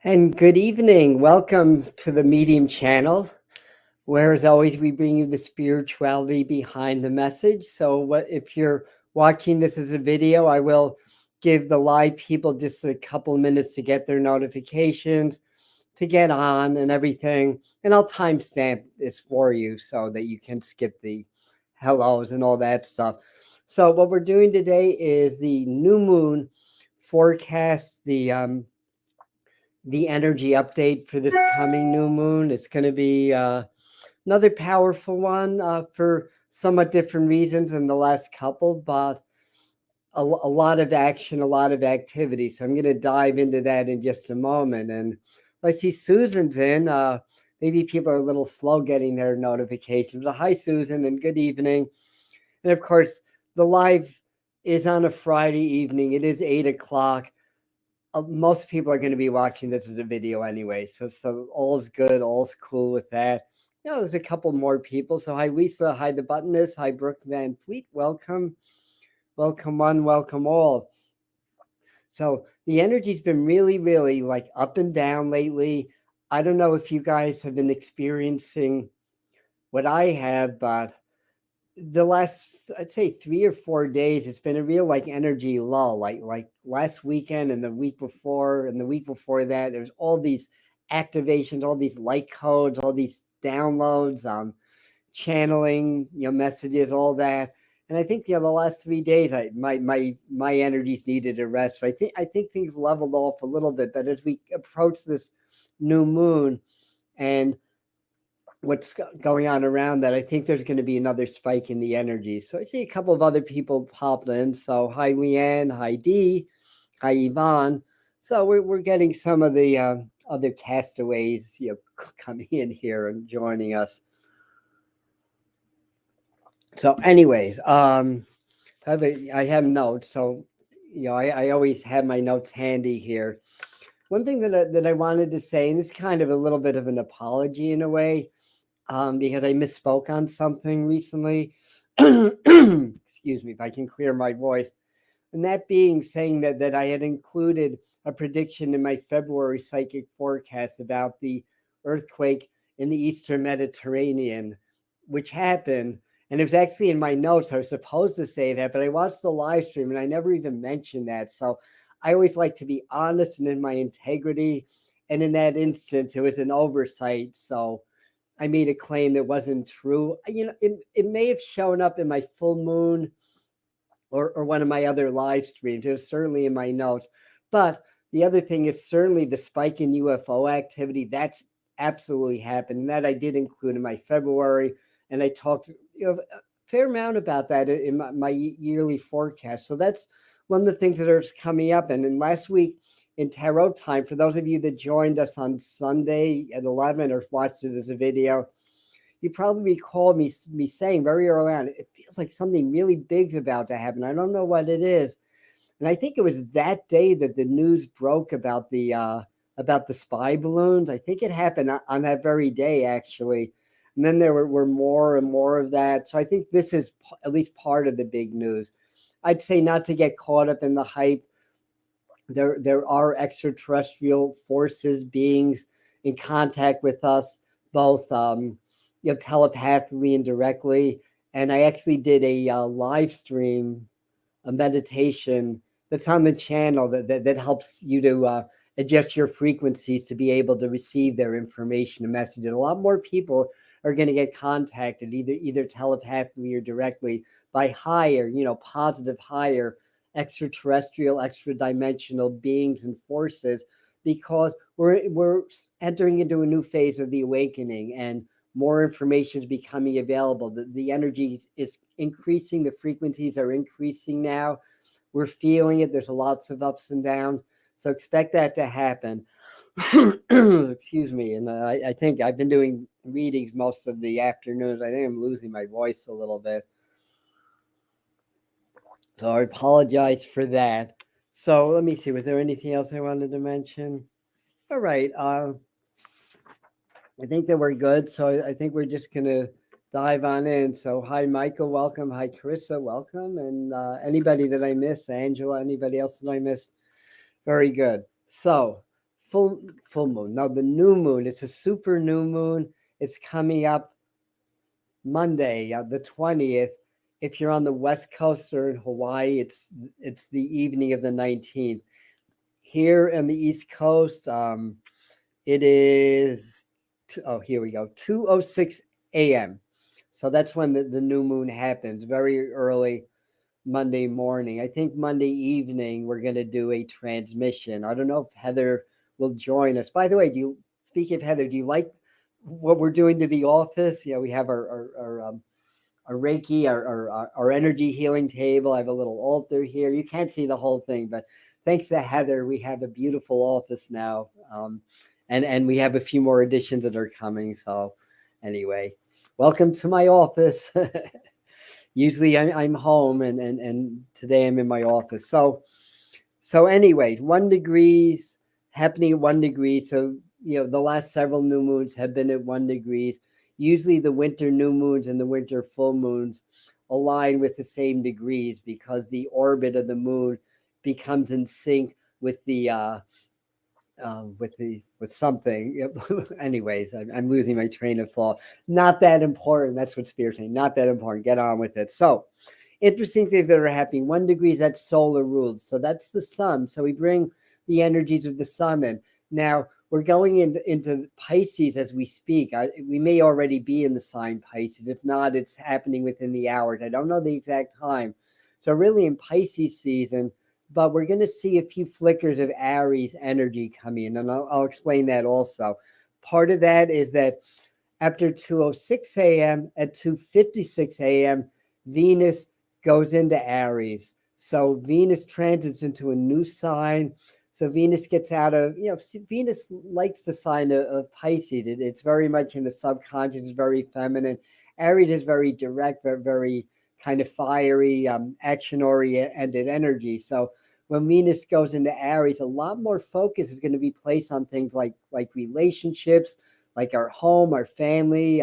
And good evening. Welcome to the Medium channel, where, as always, we bring you the spirituality behind the message. So, if you're watching this as a video, I will give the live people just a couple of minutes to get their notifications, to get on and everything. And I'll timestamp this for you so that you can skip the hellos and all that stuff. So, what we're doing today is the new moon forecast, the energy update for this coming new moon. It's going to be another powerful one for somewhat different reasons than the last couple, but a lot of action, a lot of activity. So I'm going to dive into that in just a moment. And I see Susan's in. Maybe people are a little slow getting their notifications. But hi, Susan, and good evening. And of course, the live is on a Friday evening. It is 8 o'clock. Most people are going to be watching this as a video anyway, so all's good, all's cool with that. There's a couple more people. So hi Lisa, hi the buttonist, hi Brooke Van Fleet, welcome one, welcome all. So the energy's been really like up and down lately. I don't know if you guys have been experiencing what I have, but the last, I'd say 3 or 4 days, it's been a real like energy lull. Like last weekend and the week before and the week before that, there's all these activations, all these light codes, all these downloads, channeling, messages, all that. And I think the last 3 days, my energies needed a rest. So I think things leveled off a little bit. But as we approach this new moon and what's going on around that, I think there's going to be another spike in the energy. So I see a couple of other people popped in. So hi Leanne, hi Dee, hi Yvonne. So we're getting some of the other castaways, coming in here and joining us. So anyways, I have notes. So I always have my notes handy here. One thing that I wanted to say, and it's kind of a little bit of an apology in a way, because I misspoke on something recently. Excuse me, if I can clear my voice. And that being saying that I had included a prediction in my February psychic forecast about the earthquake in the Eastern Mediterranean, which happened. And it was actually in my notes. I was supposed to say that, but I watched the live stream and I never even mentioned that. So I always like to be honest and in my integrity. And in that instance, it was an oversight. So I made a claim that wasn't true. It may have shown up in my full moon or one of my other live streams. It was certainly in my notes. But the other thing is certainly the spike in UFO activity. That's absolutely happened. And that I did include in my February. And I talked a fair amount about that in my yearly forecast. So that's one of the things that are coming up. And then last week in tarot time, for those of you that joined us on Sunday at 11 or watched it as a video, you probably recall me saying very early on, it feels like something really big's about to happen. I don't know what it is. And I think it was that day that the news broke about the spy balloons. I think it happened on that very day, actually. And then there were more and more of that. So I think this is at least part of the big news. I'd say not to get caught up in the hype. There are extraterrestrial forces, beings in contact with us, both telepathically and directly. And I actually did a live stream, a meditation that's on the channel that helps you to adjust your frequencies to be able to receive their information and messages. A lot more people are going to get contacted either telepathically or directly by higher, positive, higher extraterrestrial, extra dimensional beings and forces, because we're entering into a new phase of the awakening and more information is becoming available. The energy is increasing. The frequencies are increasing now. We're feeling it. There's lots of ups and downs. So expect that to happen. Excuse me. And I think I've been doing readings most of the afternoons. I think I'm losing my voice a little bit. So I apologize for that. So let me see. Was there anything else I wanted to mention? All right. I think that we're good. So I think we're just going to dive on in. So hi, Michael. Welcome. Hi, Carissa. Welcome. And anybody that I missed, Angela, anybody else that I missed, very good. So full moon. No, the new moon. It's a super new moon. It's coming up Monday, the 20th. If you're on the West Coast or in Hawaii, it's the evening of the 19th. Here on the East Coast, it is, oh, here we go, 2:06 a.m. So that's when the new moon happens, very early Monday morning. I think Monday evening we're going to do a transmission. I don't know if Heather will join us. By the way, speaking of Heather, do you like what we're doing to the office? Yeah, we have our Reiki, our energy healing table. I have a little altar here. You can't see the whole thing, but thanks to Heather, we have a beautiful office now. And we have a few more additions that are coming. So anyway, welcome to my office. Usually I'm home and today I'm in my office. So anyway, 1 degree happening at 1 degree. So, the last several new moons have been at 1 degree. Usually the winter new moons and the winter full moons align with the same degrees because the orbit of the moon becomes in sync with with something. Anyways, I'm losing my train of thought. Not that important. That's what Spirit's saying. Not that important. Get on with it. So, interesting things that are happening. 1 degree, that's solar rules. So that's the sun. So we bring the energies of the sun in. Now we're going into Pisces as we speak. We may already be in the sign Pisces. If not, it's happening within the hours. I don't know the exact time. So really in Pisces season, but we're going to see a few flickers of Aries energy coming in, and I'll explain that also. Part of that is that after 2:06 a.m. at 2:56 a.m., Venus goes into Aries. So Venus transits into a new sign. So Venus gets out of, Venus likes the sign of Pisces. It's very much in the subconscious, it's very feminine. Aries is very direct, very kind of fiery, action-oriented energy. So when Venus goes into Aries, a lot more focus is going to be placed on things like relationships, like our home, our family,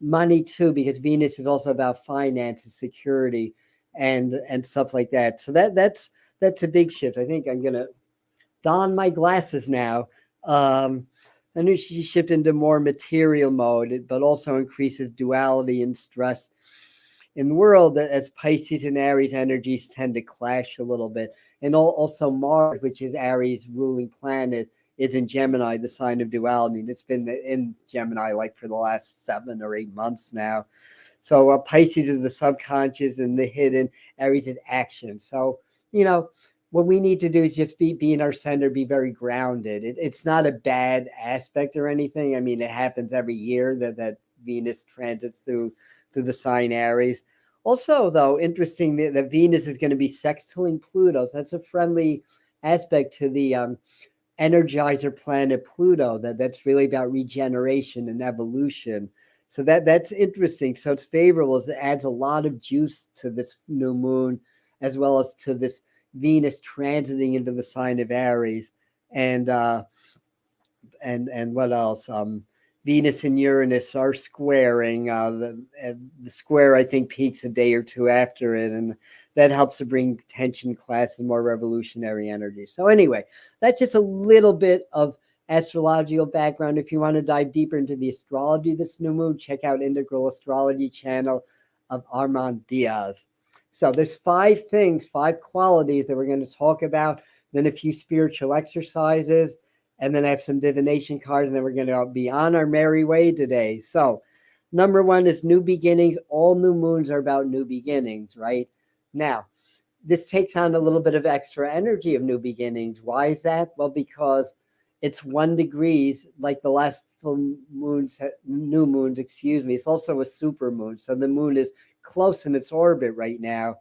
money too, because Venus is also about finance, security, and stuff like that. So that's a big shift. I think I'm going to don my glasses now. I knew she shift into more material mode, but also increases duality and stress in the world as Pisces and Aries energies tend to clash a little bit. And also Mars, which is Aries' ruling planet, is in Gemini, the sign of duality. And it's been in Gemini like for the last 7 or 8 months now. So Pisces is the subconscious and the hidden. Aries is action. So, what we need to do is just be in our center, be very grounded. It's not a bad aspect or anything. I mean, it happens every year that Venus transits through the sign Aries. Also, though, interesting that Venus is going to be sextiling Pluto. So that's a friendly aspect to the energizer planet Pluto. That's really about regeneration and evolution. So that's interesting. So it's favorable. It adds a lot of juice to this new moon, as well as to this Venus transiting into the sign of Aries, and what else? Venus and Uranus are squaring. The square, I think, peaks a day or two after it, and that helps to bring tension, class, and more revolutionary energy. So anyway, that's just a little bit of astrological background. If you want to dive deeper into the astrology this new moon, check out Integral Astrology channel of Armand Diaz. So there's 5 qualities that we're going to talk about, then a few spiritual exercises, and then I have some divination cards, and then we're going to be on our merry way today. So number 1 is new beginnings. All new moons are about new beginnings, right? Now, this takes on a little bit of extra energy of new beginnings. Why is that? Well, because it's 1 degree, like the last full moons, new moons, excuse me. It's also a super moon. So the moon is close in its orbit right now.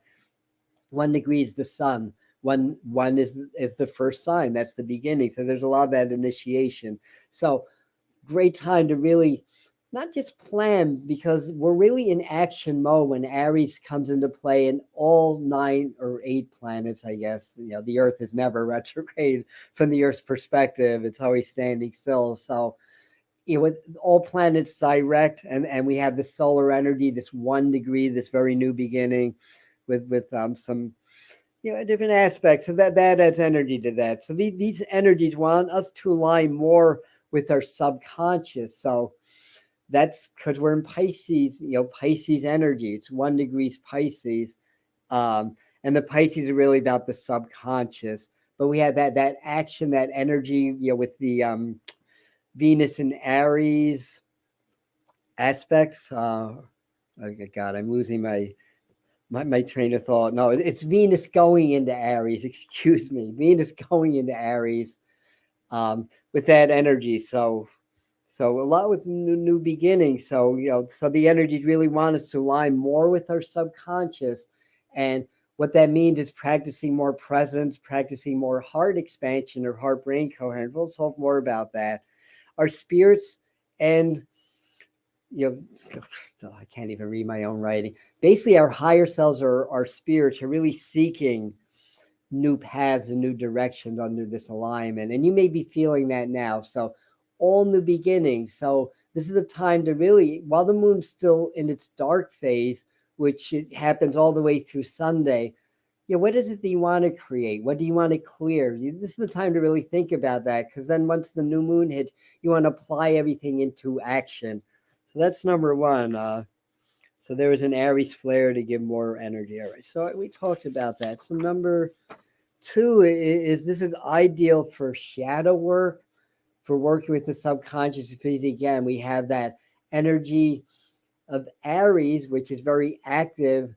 1 degree is the sun. One is the first sign. That's the beginning. So there's a lot of that initiation. So great time to really not just plan, because we're really in action mode when Aries comes into play, and all 9 or 8 planets, I guess. The Earth is never retrograde from the Earth's perspective. It's always standing still. So with all planets direct, and we have the solar energy, this 1 degree, this very new beginning with some different aspects. So that adds energy to that. So these energies want us to align more with our subconscious. So that's because we're in Pisces, Pisces energy. It's 1 degrees Pisces. And the Pisces are really about the subconscious. But we have that action, that energy, with the Venus and Aries aspects. Oh God, I'm losing my train of thought. No, it's Venus going into Aries. Excuse me, Venus going into Aries with that energy. So a lot with new beginnings. So so the energies really want us to align more with our subconscious, and what that means is practicing more presence, practicing more heart expansion or heart brain coherence. We'll talk more about that. Our spirits and I can't even read my own writing. Basically, our higher selves or our spirits are really seeking new paths and new directions under this alignment. And you may be feeling that now. So all new beginnings. So this is the time to really, while the moon's still in its dark phase, which it happens all the way through Sunday, what is it that you want to create? What do you want to clear? This is the time to really think about that, because then once the new moon hits, you want to apply everything into action. So that's number one. So there was an Aries flare to give more energy. All right. So we talked about that. So number two is this is ideal for shadow work, for working with the subconscious. Because again, we have that energy of Aries, which is very active,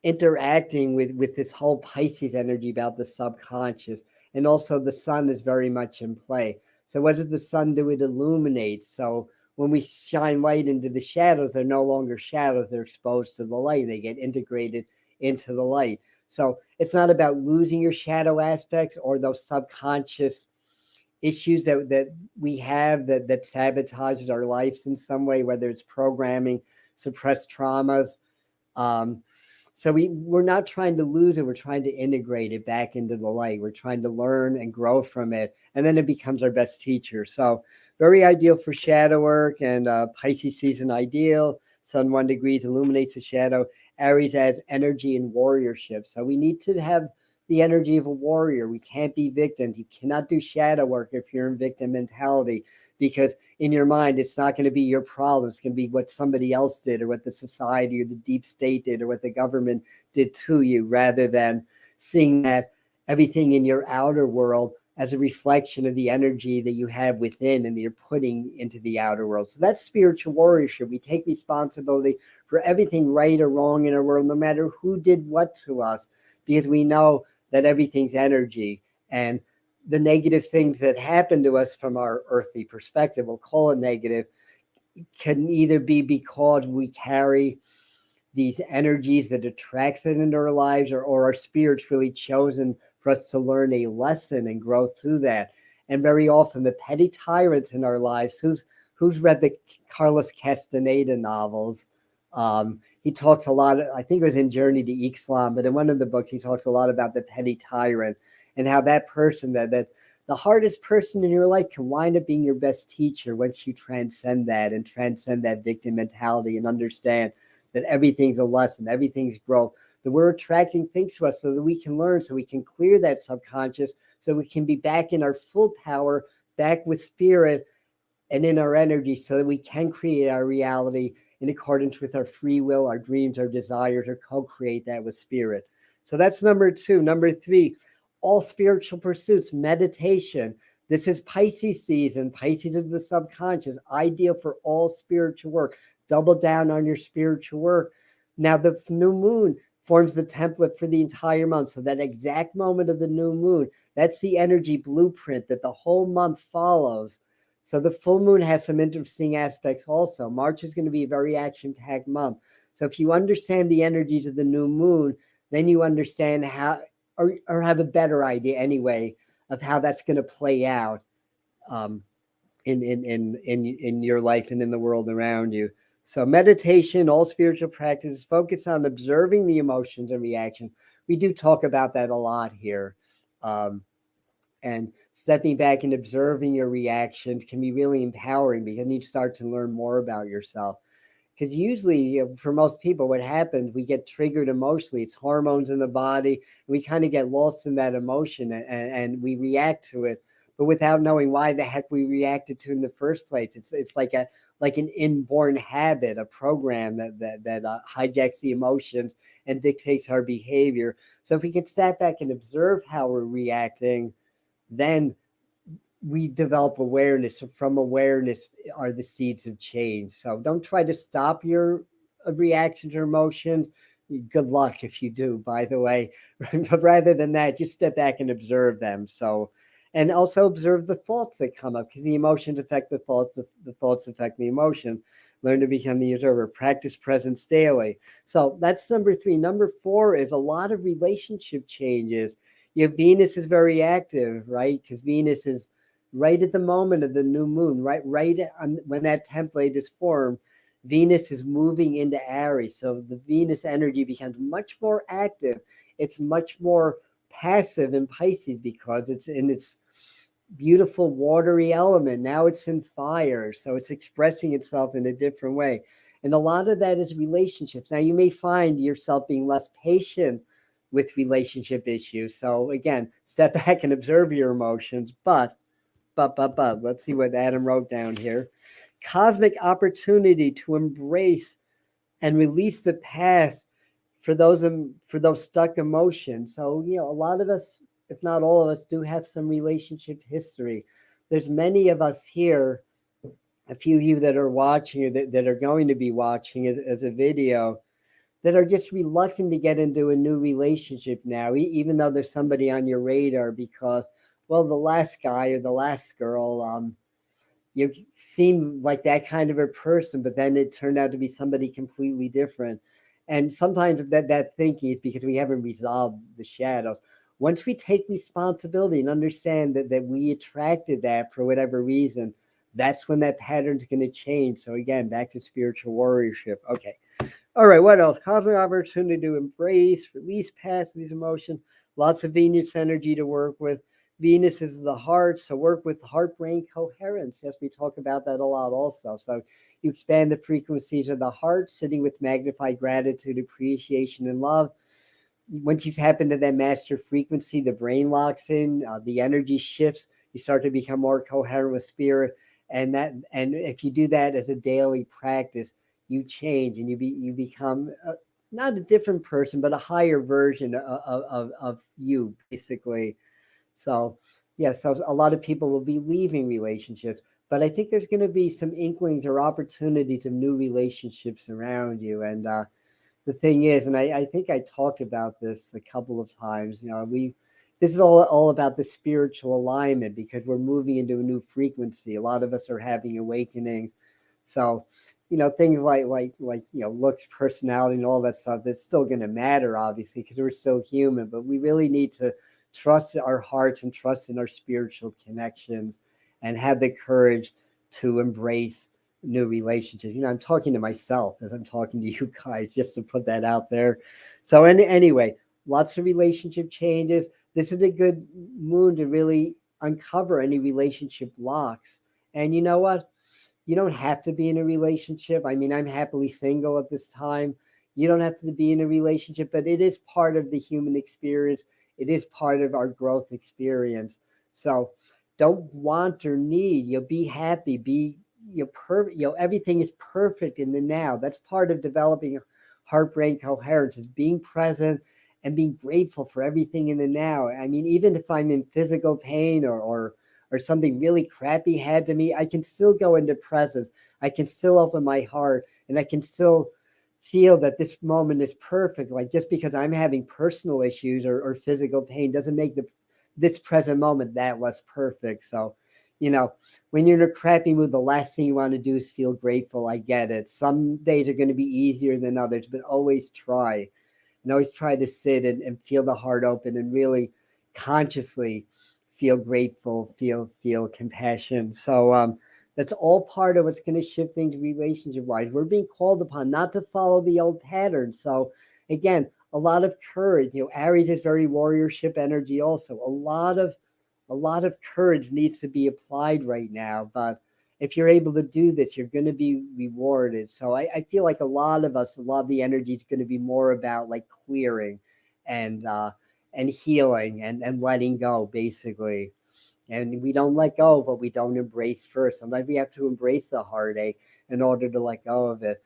interacting with this whole Pisces energy about the subconscious. And also the sun is very much in play. So what does the sun do? It illuminates. So when we shine light into the shadows, they're no longer shadows. They're exposed to the light. They get integrated into the light. So it's not about losing your shadow aspects or those subconscious issues that we have that sabotages our lives in some way, whether it's programming, suppressed traumas. So we're not trying to lose it. We're trying to integrate it back into the light. We're trying to learn and grow from it. And then it becomes our best teacher. So very ideal for shadow work, and Pisces season ideal. Sun 1 degrees illuminates the shadow. Aries adds energy and warriorship. So we need to have the energy of a warrior. We can't be victims. You cannot do shadow work if you're in victim mentality, because in your mind, it's not going to be your problem. It's going to be what somebody else did, or what the society or the deep state did, or what the government did to you, rather than seeing that everything in your outer world as a reflection of the energy that you have within and that you're putting into the outer world. So that's spiritual warriorship. We take responsibility for everything right or wrong in our world, no matter who did what to us, because we know that everything's energy. And the negative things that happen to us from our earthly perspective, we'll call it negative, can either be because we carry these energies that attracts it into our lives, or our spirit's really chosen for us to learn a lesson and grow through that. And very often the petty tyrants in our lives, who's read the Carlos Castaneda novels? He talks a lot, I think it was in Journey to Islam, but in one of the books, he talks a lot about the petty tyrant and how that person, that the hardest person in your life, can wind up being your best teacher once you transcend that and transcend that victim mentality and understand that everything's a lesson, everything's growth, that we're attracting things to us so that we can learn, so we can clear that subconscious, so we can be back in our full power, back with spirit and in our energy, so that we can create our reality in accordance with our free will, our dreams, our desires, or co-create that with spirit. So that's number two. Number three, all spiritual pursuits, meditation. This is Pisces season. Pisces is the subconscious, ideal for all spiritual work. Double down on your spiritual work. Now, the new moon forms the template for the entire month. So that exact moment of the new moon, that's the energy blueprint that the whole month follows. So the full moon has some interesting aspects also. March is going to be a very action-packed month. So if you understand the energies of the new moon, then you understand how, or have a better idea anyway, of how that's going to play out in your life and in the world around you. So meditation, all spiritual practices, focus on observing the emotions and reactions. We do talk about that a lot here. And stepping back and observing your reactions can be really empowering, because you start to learn more about yourself. Because usually, for most people, what happens, we get triggered emotionally. It's hormones in the body. We kind of get lost in that emotion, and we react to it, but without knowing why the heck we reacted to in the first place. It's like an inborn habit, a program that hijacks the emotions and dictates our behavior. So if we can step back and observe how we're reacting, then we develop awareness. So from awareness are the seeds of change. So don't try to stop your reactions or emotions. Good luck if you do, by the way. But rather than that, just step back and observe them. So, and also observe the thoughts that come up, because the emotions affect the thoughts, the thoughts affect the emotion. Learn to become the observer. Practice presence daily. So that's number 3. Number 4 is a lot of relationship changes. Venus is very active, right? Because Venus is right at the moment of the new moon, right on, when that template is formed. Venus is moving into Aries, so the Venus energy becomes much more active. It's much more passive in Pisces because it's in its beautiful watery element. Now it's in fire, so it's expressing itself in a different way. And a lot of that is relationships. Now you may find yourself being less patient with relationship issues. So again, step back and observe your emotions, but let's see what Adam wrote down here. Cosmic opportunity to embrace and release the past for those stuck emotions. So a lot of us, if not all of us, do have some relationship history. There's many of us here, a few of you that are watching, or that are going to be watching as a video, that are just reluctant to get into a new relationship now, even though there's somebody on your radar, because, well, the last guy or the last girl, you seem like that kind of a person, but then it turned out to be somebody completely different. And sometimes that thinking is because we haven't resolved the shadows. Once we take responsibility and understand that we attracted that for whatever reason, that's when that pattern's going to change. So again, back to spiritual warriorship. Okay. All right, what else? Cosmic opportunity to embrace, release past these emotions. Lots of Venus energy to work with. Venus is the heart, so work with heart-brain coherence. Yes, we talk about that a lot also. So you expand the frequencies of the heart, sitting with magnified gratitude, appreciation, and love. Once you tap into that master frequency, the brain locks in, the energy shifts. You start to become more coherent with spirit, and if you do that as a daily practice, you change and you become not a different person, but a higher version of you, basically. So, yes, so a lot of people will be leaving relationships, but I think there's going to be some inklings or opportunities of new relationships around you. And the thing is, and I think I talked about this a couple of times, this is all about the spiritual alignment, because we're moving into a new frequency. A lot of us are having awakenings. So, things like looks, personality, and all that stuff, that's still going to matter, obviously, because we're still human, but we really need to trust our hearts and trust in our spiritual connections and have the courage to embrace new relationships. I'm talking to myself as I'm talking to you guys, just to put that out there. So anyway, lots of relationship changes. This is a good moon to really uncover any relationship blocks. And you know what? You don't have to be in a relationship. I mean, I'm happily single at this time. You don't have to be in a relationship, but it is part of the human experience. It is part of our growth experience. So don't want or need. Be happy. Be perfect. Everything is perfect in the now. That's part of developing heart-brain coherence, is being present and being grateful for everything in the now. I mean, even if I'm in physical pain or something really crappy had to me, I can still go into presence. I can still open my heart, and I can still feel that this moment is perfect. Like, just because I'm having personal issues or physical pain doesn't make this present moment that less perfect. So, when you're in a crappy mood, the last thing you want to do is feel grateful. I get it. Some days are going to be easier than others, but always try. And always try to sit and feel the heart open and really consciously feel grateful, feel compassion. So that's all part of what's going to shift things relationship-wise. We're being called upon not to follow the old patterns. So again, a lot of courage. Aries is very warriorship energy also. A lot of courage needs to be applied right now, but if you're able to do this, you're going to be rewarded. So I feel like a lot of us, a lot of the energy is going to be more about like clearing and healing and letting go, basically. And we don't let go of what we don't embrace first. Sometimes we have to embrace the heartache in order to let go of it,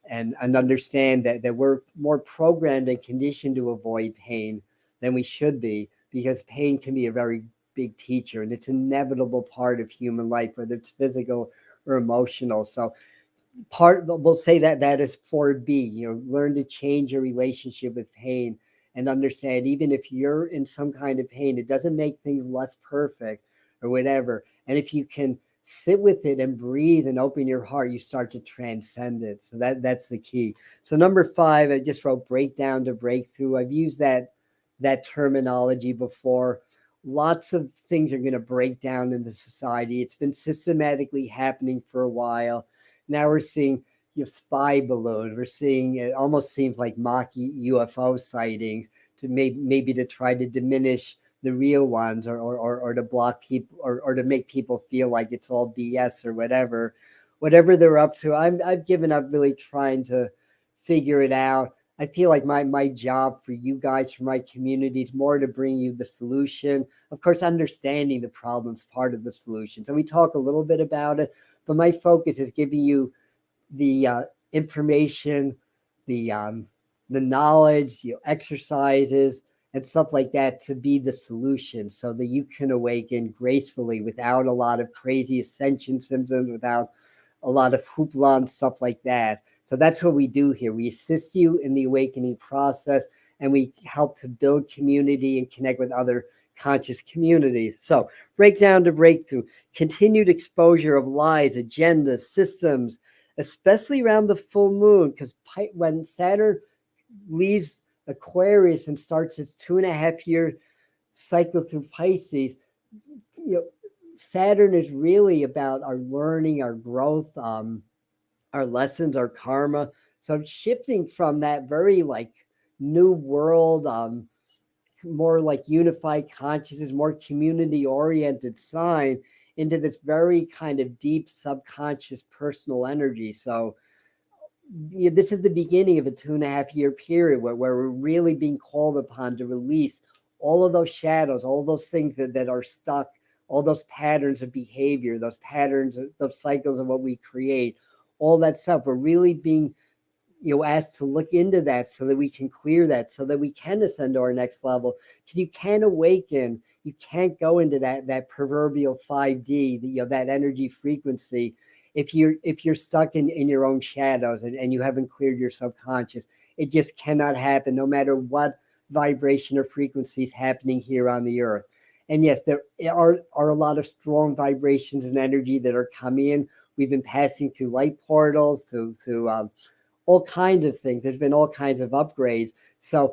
and understand that we're more programmed and conditioned to avoid pain than we should be, because pain can be a very big teacher, and it's an inevitable part of human life, whether it's physical or emotional. So we'll say that is 4B, learn to change your relationship with pain, and understand, even if you're in some kind of pain, it doesn't make things less perfect or whatever. And if you can sit with it and breathe and open your heart, you start to transcend it. So that's the key. So number 5, I just wrote breakdown to breakthrough. I've used that terminology before. Lots of things are going to break down in the society. It's been systematically happening for a while. Now we're seeing spy balloons. We're seeing, it almost seems like mock UFO sightings, to maybe to try to diminish the real ones, or to block people, or to make people feel like it's all BS or whatever they're up to. I've given up really trying to figure it out. I feel like my job for you guys, for my community, is more to bring you the solution. Of course, understanding the problem's part of the solution. So we talk a little bit about it, but my focus is giving you the information, the knowledge, exercises, and stuff like that to be the solution, so that you can awaken gracefully without a lot of crazy ascension symptoms, without a lot of hoopla and stuff like that. So that's what we do here. We assist you in the awakening process, and we help to build community and connect with other conscious communities. So breakdown to breakthrough, continued exposure of lies, agendas, systems, especially around the full moon, because when Saturn leaves Aquarius and starts its 2.5-year cycle through Pisces, Saturn is really about our learning, our growth, our lessons, our karma. So I'm shifting from that very like new world, more like unified consciousness, more community oriented sign, into this very kind of deep subconscious personal energy. So this is the beginning of a 2.5-year period where we're really being called upon to release all of those shadows, all of those things that are stuck, all those patterns of behavior, those patterns, those cycles of what we create, all that stuff. We're really being asked to look into that, so that we can clear that, so that we can ascend to our next level. Because you can awaken, you can't go into that proverbial 5D, that energy frequency, if you're stuck in your own shadows, and you haven't cleared your subconscious. It just cannot happen, no matter what vibration or frequency is happening here on the earth. And yes, there are a lot of strong vibrations and energy that are coming in. We've been passing through light portals, through all kinds of things. There's been all kinds of upgrades. So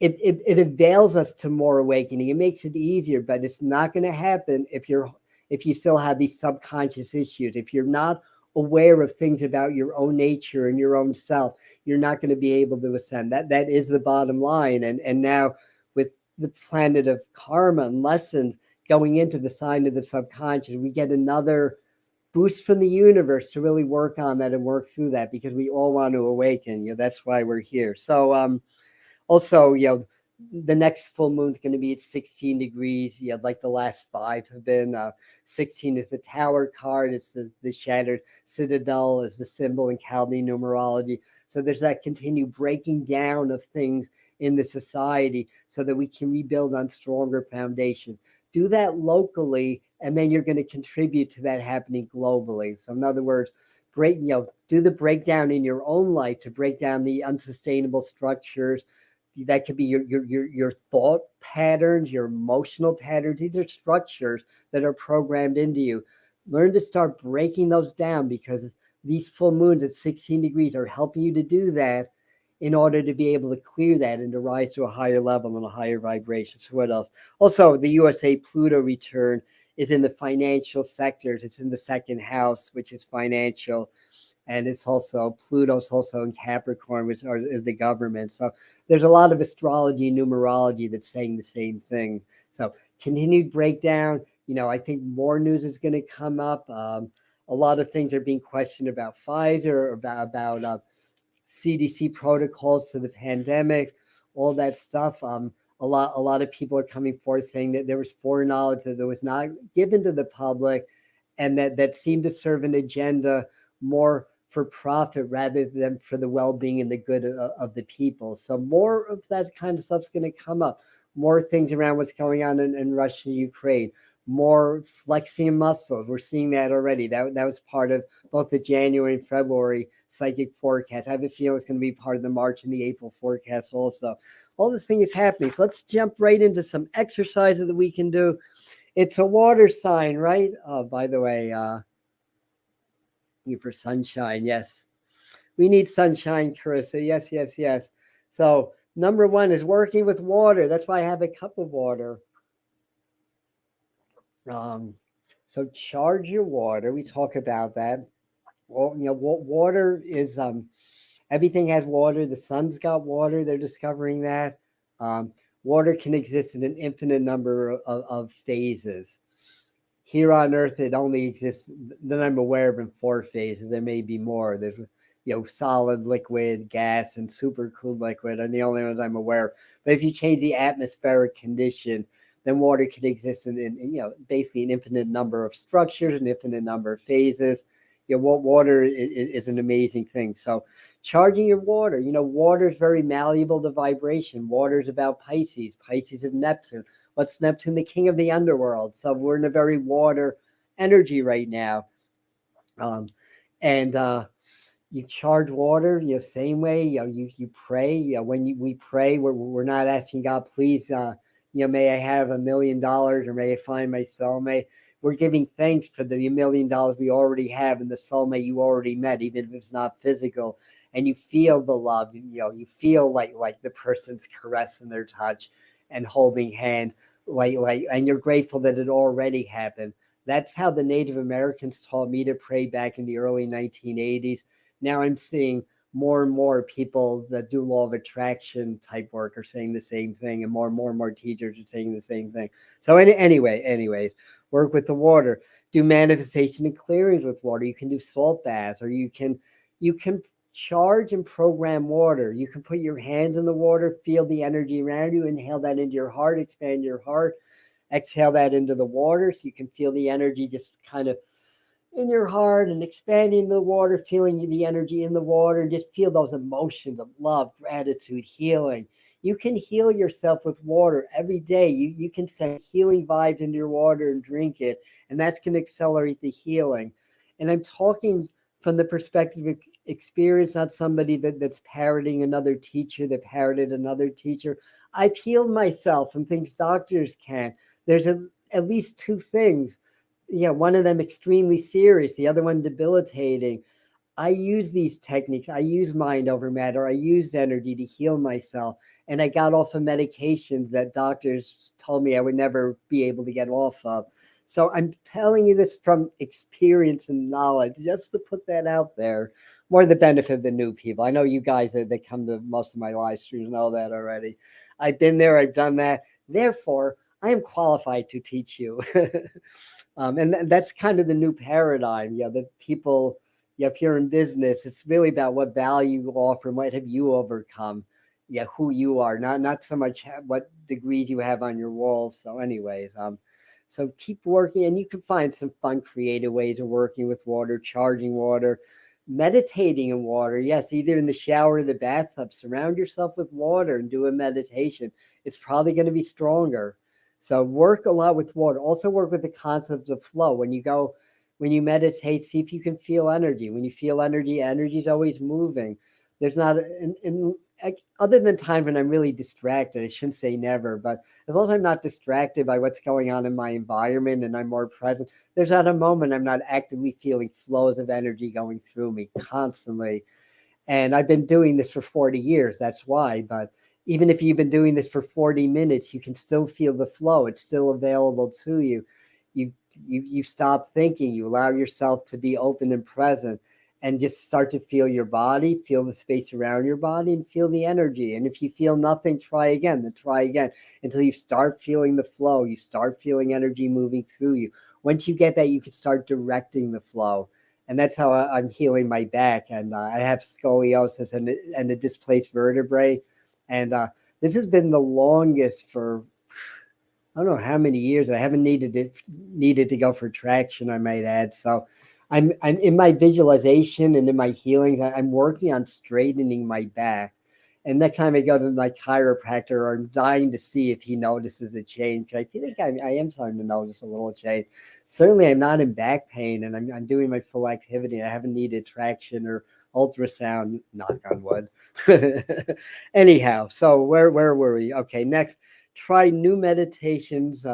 it avails us to more awakening. It makes it easier, but it's not going to happen if you still have these subconscious issues. If you're not aware of things about your own nature and your own self, you're not going to be able to ascend. That is the bottom line. And now, with the planet of karma and lessons going into the sign of the subconscious, we get another boost from the universe to really work on that and work through that, because we all want to awaken. That's why we're here. So also, the next full moon is going to be at 16 degrees. Like the last 5 have been. 16 is the Tower card. It's the shattered citadel is the symbol in Chaldean numerology. So there's that continued breaking down of things in the society, so that we can rebuild on stronger foundation. Do that locally, and then you're going to contribute to that happening globally. So in other words, do the breakdown in your own life to break down the unsustainable structures. That could be your thought patterns, your emotional patterns. These are structures that are programmed into you. Learn to start breaking those down, because these full moons at 16 degrees are helping you to do that, in order to be able to clear that and to rise to a higher level and a higher vibration. So what else? Also, the USA Pluto return is in the financial sectors. It's in the second house, which is financial. And it's also, Pluto's also in Capricorn, which is the government. So there's a lot of astrology and numerology that's saying the same thing. So continued breakdown. I think more news is going to come up. A lot of things are being questioned about Pfizer, about CDC protocols to the pandemic, all that stuff. A lot of people are coming forward saying that there was foreknowledge that was not given to the public, and that seemed to serve an agenda more for profit rather than for the well-being and the good of the people. So more of that kind of stuff's going to come up. More things around what's going on in Russia and Ukraine. More flexing muscles. We're seeing that already. That was part of both the January and February psychic forecast. I have a feeling it's going to be part of the March and the April forecast also. All this thing is happening. So let's jump right into some exercises that we can do. It's a water sign, right? By the way, for sunshine, yes. We need sunshine, Carissa. Yes, yes, yes. So number one is working with water. That's why I have a cup of water. So charge your water. We talk about that. Well, water is everything has water. The sun's got water. They're discovering that. Water can exist in an infinite number of phases. Here on Earth, it only exists that I'm aware of in 4 phases. There may be more. There's solid, liquid, gas, and super cooled liquid, and the only ones I'm aware of. But if you change the atmospheric condition, then water can exist in basically an infinite number of structures, an infinite number of phases. Water is an amazing thing. So charging your water, water is very malleable to vibration. Water is about Pisces. Pisces is Neptune. What's Neptune? The king of the underworld. So we're in a very water energy right now. You charge water, same way, you pray. When we pray, we're not asking God, please, may I have $1 million, or may I find my soulmate. We're giving thanks for the $1 million we already have and the soulmate you already met, even if it's not physical. And you feel the love, you feel like the person's caress and their touch and holding hand, and you're grateful that it already happened. That's how the Native Americans taught me to pray back in the early 1980s. Now I'm seeing more and more people that do law of attraction type work are saying the same thing, and more teachers are saying the same thing. So anyways, work with the water. Do manifestation and clearings with water. You can do salt baths, or you can charge and program water. You can put your hands in the water, feel the energy around you, inhale that into your heart, expand your heart, exhale that into the water, so you can feel the energy just kind of in your heart and expanding the water, feeling the energy in the water, and just feel those emotions of love, gratitude, healing. You can heal yourself with water every day. You can send healing vibes into your water and drink it, and that's going to accelerate the healing. And I'm talking from the perspective of experience, not somebody that's parroting another teacher that parroted another teacher. I've healed myself from things doctors can't. There's at least 2 things. One of them extremely serious, the other one debilitating. I use these techniques. I use mind over matter. I use energy to heal myself. And I got off of medications that doctors told me I would never be able to get off of. So I'm telling you this from experience and knowledge, just to put that out there. More the benefit of the new people. I know you guys that come to most of my live streams know that already. I've been there. I've done that. Therefore, I am qualified to teach you. And that's kind of the new paradigm. The people, if you're in business, it's really about what value you offer and what have you overcome. Who you are, not so much what degrees you have on your walls. So anyways, so keep working, and you can find some fun, creative ways of working with water, charging water, meditating in water. Yes, either in the shower or the bathtub. Surround yourself with water and do a meditation. It's probably going to be stronger. So work a lot with water. Also work with the concepts of flow. When you meditate, see if you can feel energy. When you feel energy, energy is always moving. There's not, other than times when I'm really distracted, I shouldn't say never, but as long as I'm not distracted by what's going on in my environment and I'm more present, there's not a moment I'm not actively feeling flows of energy going through me constantly. And I've been doing this for 40 years. That's why. But even if you've been doing this for 40 minutes, you can still feel the flow. It's still available to you. You stop thinking. You allow yourself to be open and present. and just start to feel your body, feel the space around your body, and feel the energy. And if you feel nothing, try again, then try again until you start feeling the flow. You start feeling energy moving through you. Once you get that, you can start directing the flow. And that's how I'm healing my back. And I have scoliosis and a displaced vertebrae. And this has been the longest for I don't know how many years. I haven't needed to go for traction, I might add. So I'm in my visualization and in my healings, I'm working on straightening my back. And next time I go to my chiropractor, I'm dying to see if he notices a change. I feel like I am starting to notice a little change. Certainly, I'm not in back pain, and I'm doing my full activity. I haven't needed traction or ultrasound. Knock on wood. Anyhow, so where were we? Okay, next, try new meditations.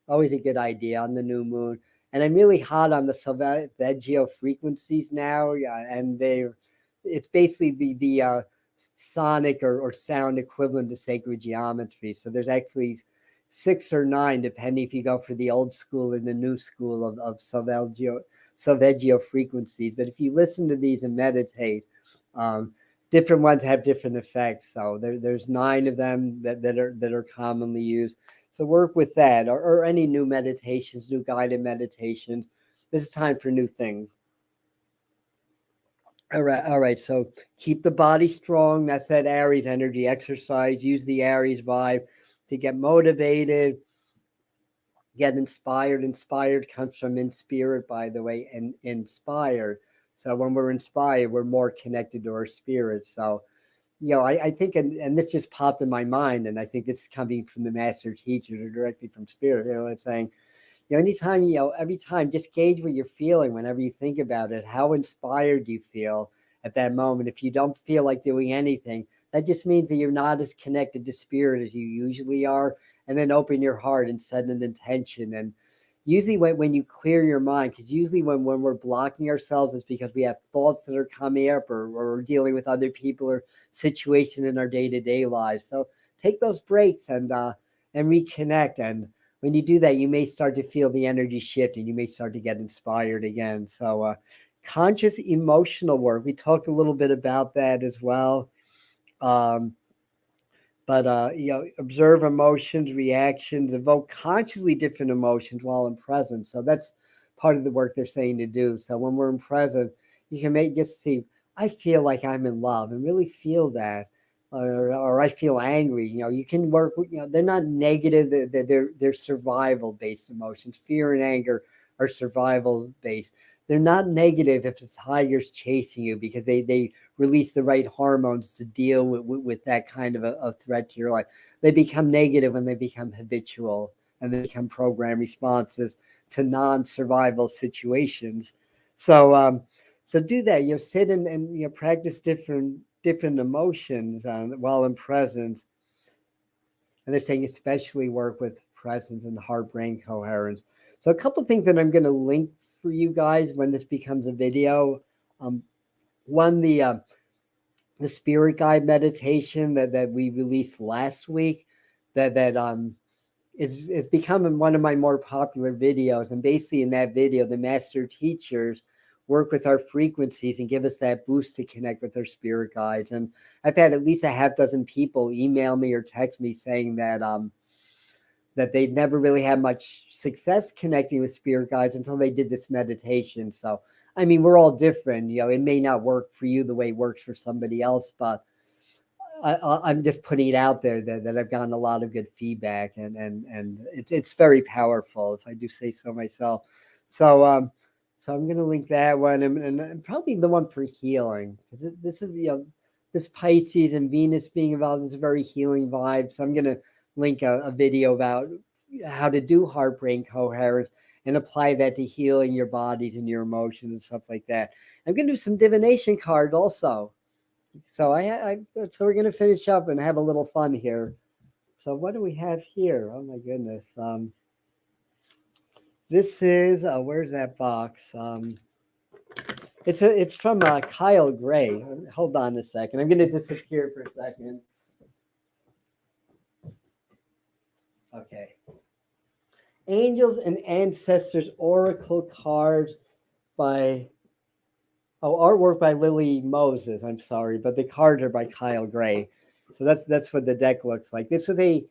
Always a good idea on the new moon. And I'm really hot on the Solfeggio frequencies now, and it's basically the sonic or sound equivalent to sacred geometry. So there's actually 6 or 9, depending if you go for the old school and the new school of Solfeggio frequencies. But if you listen to these and meditate, different ones have different effects. So there's 9 of them that are commonly used. So work with that, or any new meditations, new guided meditations. This is time for new things. All right. So keep the body strong. That's that Aries energy. Exercise. Use the Aries vibe to get motivated, get inspired. Inspired comes from in spirit, by the way, and inspired. So when we're inspired, we're more connected to our spirit. So, I think, and this just popped in my mind, and I think it's coming from the master teacher or directly from spirit. It's saying, anytime, every time, just gauge what you're feeling whenever you think about it. How inspired you feel at that moment. If you don't feel like doing anything, that just means that you're not as connected to spirit as you usually are. And then open your heart and set an intention. And usually when you clear your mind, because usually when we're blocking ourselves, it's because we have thoughts that are coming up, or we're dealing with other people or situation in our day-to-day lives. So take those breaks and reconnect. And when you do that, you may start to feel the energy shift, and you may start to get inspired again. So conscious emotional work, we talked a little bit about that as well. But observe emotions, reactions, evoke consciously different emotions while in presence. So that's part of the work they're saying to do. So when we're in present, you can just see, I feel like I'm in love, and really feel that. Or I feel angry. You can work with, they're not negative. They're survival based emotions. Fear and anger are survival based. They're not negative if the tiger's chasing you, because they release the right hormones to deal with that kind of a threat to your life. They become negative when they become habitual, and they become program responses to non-survival situations. So so do that. Sit and practice different emotions while in presence. And they're saying especially work with presence and heart-brain coherence. So a couple of things that I'm going to link for you guys when this becomes a video. One, the spirit guide meditation that we released last week, it's becoming one of my more popular videos. And basically in that video, the master teachers work with our frequencies and give us that boost to connect with our spirit guides. And I've had at least a half dozen people email me or text me saying that that they'd never really had much success connecting with spirit guides until they did this meditation. So, I mean, we're all different. It may not work for you the way it works for somebody else, but I'm just putting it out there that I've gotten a lot of good feedback, and it's very powerful, if I do say so myself. So so I'm going to link that one, and probably the one for healing, because this is this Pisces and Venus being involved is a very healing vibe. So I'm going to link a video about how to do heart-brain coherence and apply that to healing your bodies and your emotions and stuff like that. I'm going to do some divination cards also. So so we're gonna finish up and have a little fun here. So what do we have here? Oh my goodness. This is where's that box? It's from Kyle Gray. Hold on a second. I'm gonna disappear for a second. Okay. Angels and Ancestors Oracle card by Oh, artwork by Lily Moses. I'm sorry, but the cards are by Kyle Gray. So that's what the deck looks like. This was a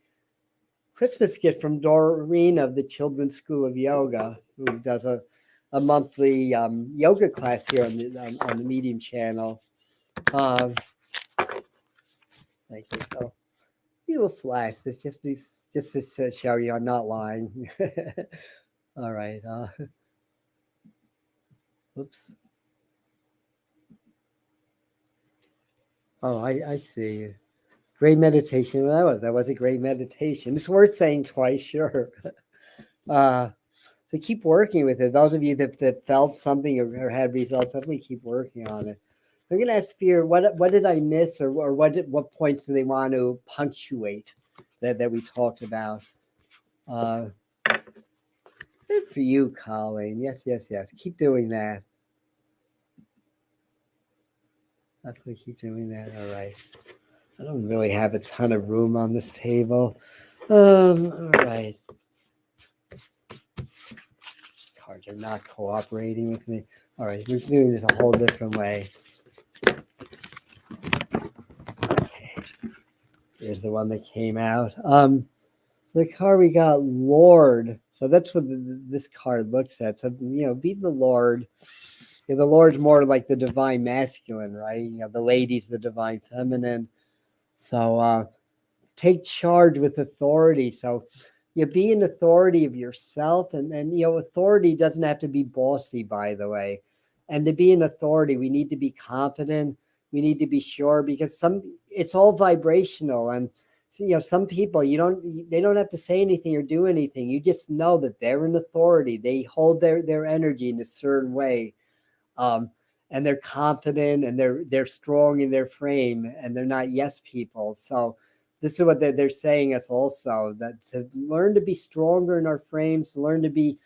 Christmas gift from Doreen of the Children's School of Yoga, who does a monthly yoga class here on the Medium channel. Thank you. So you will flash. It's just to show you I'm not lying. All right. Oops. Oh, I see. Great meditation. Well, that was a great meditation. It's worth saying twice, sure. So keep working with it. Those of you that felt something or had results, definitely keep working on it. I'm going to ask Spirit, what did I miss, or what points do they want to punctuate that we talked about? Good for you, Colleen. Yes. Keep doing that. Definitely keep doing that. All right. I don't really have a ton of room on this table. All right. Cards are not cooperating with me. All right, we're doing this a whole different way. Okay. Here's the one that came out. The card we got, Lord. So that's what this card looks at. So, be the Lord. The Lord's more like the divine masculine, right? The lady's the divine feminine. So take charge with authority. So be an authority of yourself, and authority doesn't have to be bossy, by the way. And to be an authority, we need to be confident. We need to be sure, because it's all vibrational, and some people they don't have to say anything or do anything. You just know that they're an authority. They hold their energy in a certain way. And they're confident, and they're strong in their frame, and they're not yes people. So this is what they're saying us also, that to learn to be stronger in our frames, to learn to be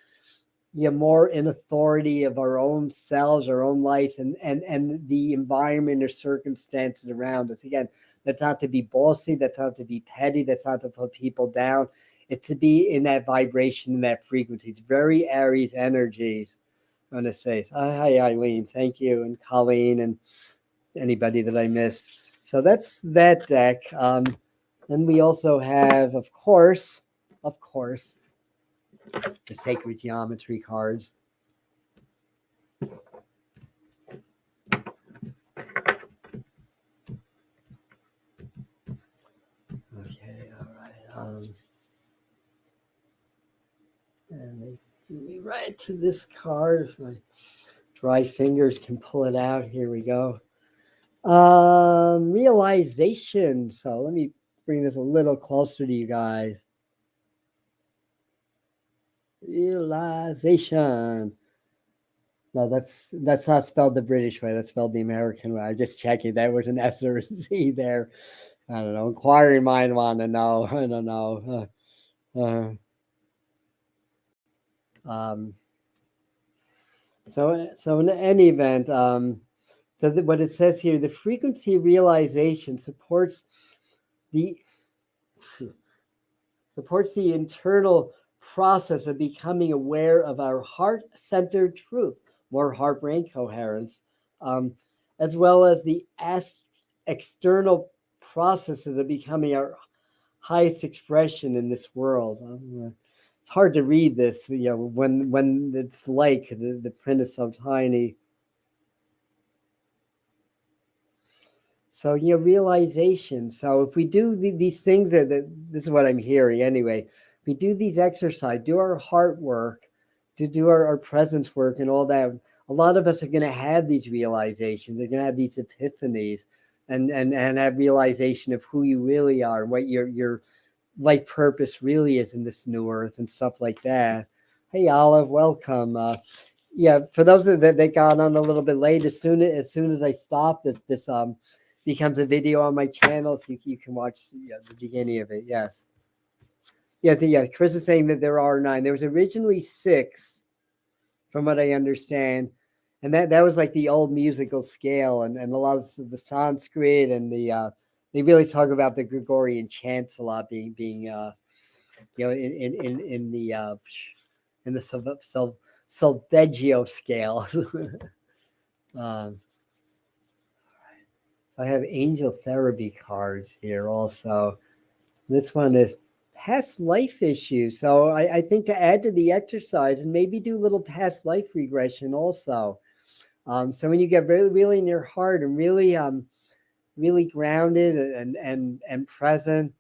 more in authority of our own selves, our own lives, and the environment or circumstances around us. Again, that's not to be bossy, that's not to be petty, that's not to put people down. It's to be in that vibration, in that frequency. It's very Aries energies. I'm going to say, hi, Eileen. Thank you. And Colleen, and anybody that I missed. So that's that deck. Then we also have, of course, the sacred geometry cards. Okay, all right. And they give me right to this card. If my dry fingers can pull it out. Here we go. Realization. So let me bring this a little closer to you guys. Realization. No, that's not spelled the British way. That's spelled the American way. I'm just checking. That was an S or a Z there. I don't know. Inquiring mind want to know. I don't know. So in any event, what it says here, the frequency realization supports the internal process of becoming aware of our heart-centered truth, more heart-brain coherence, as well as the external processes of becoming our highest expression in this world. It's hard to read this, when it's like the print is so tiny. So, realization. So if we do these things, that this is what I'm hearing anyway. If we do these exercises, do our heart work, to do our presence work and all that, a lot of us are going to have these realizations. They're going to have these epiphanies, and have realization of who you really are, and what your life purpose really is in this new earth, and stuff like that. Hey, Olive, welcome. For those that got on a little bit late, as soon as I stop this becomes a video on my channel, so you can watch the beginning of it. Yes. Chris is saying that there are 9. There was originally 6, from what I understand, and that was like the old musical scale, and a lot of the Sanskrit, and they really talk about the Gregorian chants a lot being in the solfeggio scale. I have angel therapy cards here also. This one is past life issues. So I think to add to the exercise and maybe do a little past life regression also. So when you get really, really in your heart and really, really grounded and present,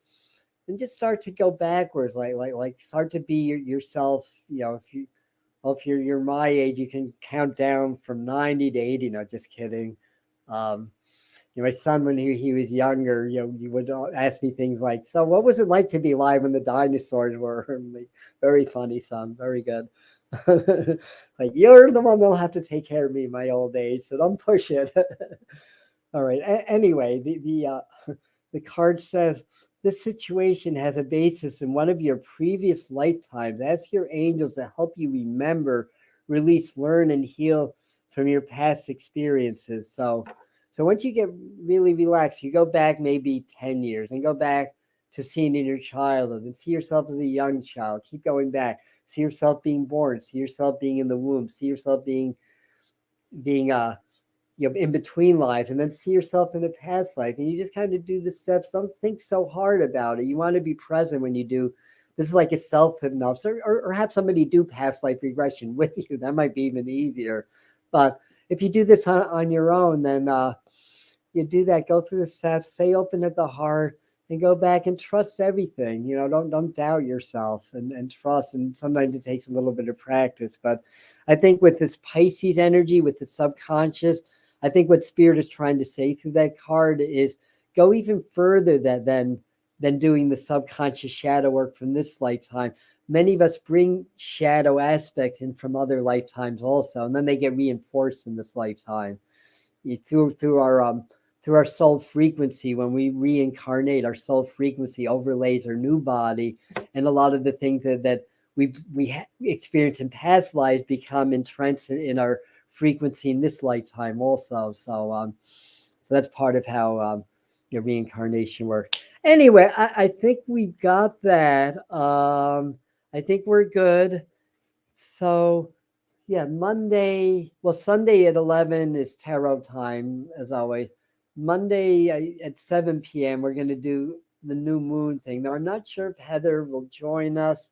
and just start to go backwards, like start to be yourself. You know, if you well, if you're my age, you can count down from 90 to 80. No, just kidding. Um, you know, my son, when he was younger, you know, you would ask me things like, "So, what was it like to be alive when the dinosaurs were?" Like, very funny, son. Very good. Like, you're the one that'll have to take care of me in my old age, so don't push it. All right. Anyway, the card says this situation has a basis in one of your previous lifetimes. Ask your angels to help you remember, release, learn, and heal from your past experiences. So once you get really relaxed, you go back maybe 10 years and go back to seeing in your childhood and see yourself as a young child. Keep going back. See yourself being born. See yourself being in the womb. See yourself being you know, in between lives, and then see yourself in the past life, and you just kind of do the steps. Don't think so hard about it. You want to be present when you do. This is like a self hypnosis, or have somebody do past life regression with you. That might be even easier. But if you do this on your own, then you do that. Go through the steps. Stay open at the heart. And go back and trust everything. You know, don't doubt yourself and trust. And sometimes it takes a little bit of practice. But I think with this Pisces energy, with the subconscious, I think what Spirit is trying to say through that card is go even further than doing the subconscious shadow work from this lifetime. Many of us bring shadow aspects in from other lifetimes also, and then they get reinforced in this lifetime through our soul frequency. When we reincarnate, our soul frequency overlays our new body, and a lot of the things that we experience in past lives become entrenched in our frequency in this lifetime also. So that's part of how your reincarnation works. Anyway, I think we've got that. I think we're good. So yeah, Monday, well, Sunday at 11 is tarot time, as always. Monday at 7 p.m., we're going to do the new moon thing. Now, I'm not sure if Heather will join us,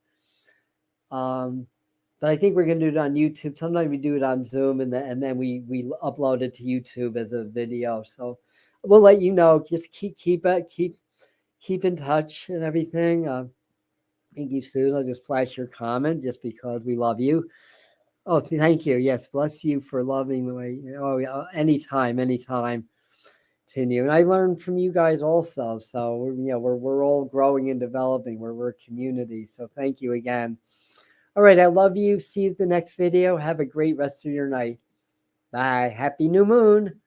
but I think we're going to do it on YouTube. Sometimes we do it on Zoom, and then we upload it to YouTube as a video. So we'll let you know. Just keep in touch and everything. Thank you, Sue. I'll just flash your comment just because we love you. Oh, thank you. Yes, bless you for loving the way. Oh, yeah, anytime. Continue, and I learned from you guys also. So we're all growing and developing. We're a community. So thank you again. All right, I love you. See you at the next video. Have a great rest of your night. Bye. Happy new moon.